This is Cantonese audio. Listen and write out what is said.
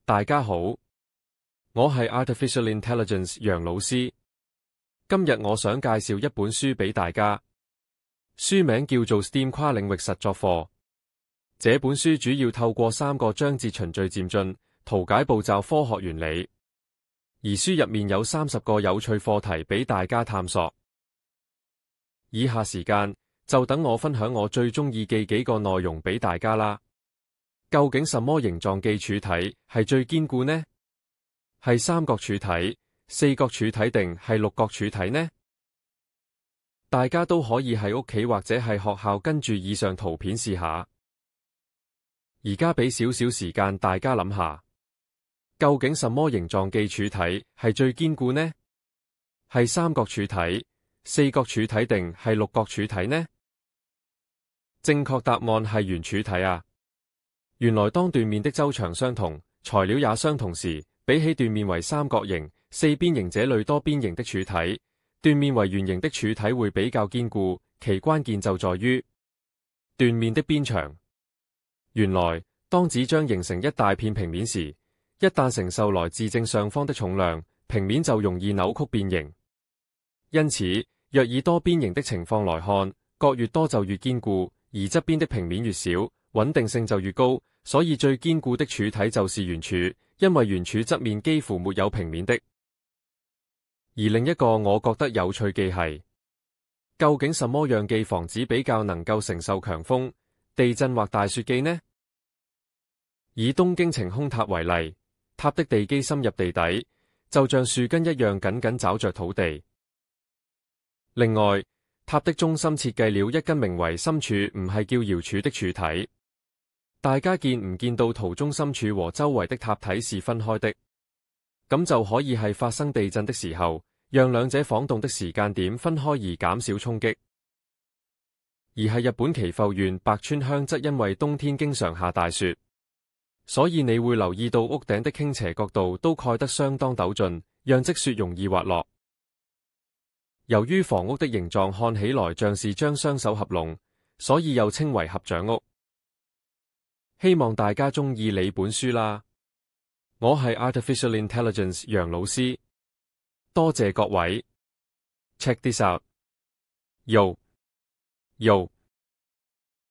大家好，我係 Artificial Intelligence 楊老師。今日我想介紹一本書俾大家，書名叫做 STEAM 跨領域實作課。這本書主要透過3個章節循序漸進，圖解步驟科學原理，而書入面有30個有趣課題俾大家探索。以下時間就等我分享我最中意嘅幾個內容俾大家啦。究竟什麼形狀嘅柱體係最堅固呢？係三角柱體、四角柱體定係六角柱體呢？大家都可以喺屋企或者係學校跟住以上圖片試下。而家俾少少時間大家諗下，究竟什麼形狀嘅柱體係最堅固呢？係三角柱體、四角柱體定係六角柱體呢？正確答案係圓柱體啊！原來當斷面的周長相同，材料也相同時，比起斷面為三角形、四邊形這類多邊形的柱體，斷面為圓形的柱體會比較堅固。其關鍵就在於斷面的邊長。原來當紙張形成一大片平面時，一旦承受來自正上方的重量，平面就容易扭曲變形。因此，若以多邊形的情況來看，角越多就越堅固，而側邊的平面越少，穩定性就越高。所以最堅固的柱體就是圓柱，因為圓柱側面幾乎沒有平面的。而另一個我覺得有趣嘅係，究竟什麼樣嘅房子比較能夠承受強風、地震或大雪嘅呢？以東京晴空塔為例，塔的地基深入地底，就像樹根一樣緊緊抓着土地。另外，塔的中心設計了一根名為心柱，唔係叫搖柱的柱體。大家見唔見到圖中心柱和周圍的塔體是分開的？咁就可以係發生地震的時候，讓兩者晃動的時間點分開而減少衝擊。而係日本岐阜縣白川鄉則因為冬天經常下大雪，所以你會留意到屋頂的傾斜角度都蓋得相當陡峻，讓積雪容易滑落。由於房屋的形狀看起來像是將雙手合攏，所以又稱為合掌屋。希望大家鍾意你本書啦！我係 Artificial Intelligence 楊老師，多謝各位。Check this out. Yo.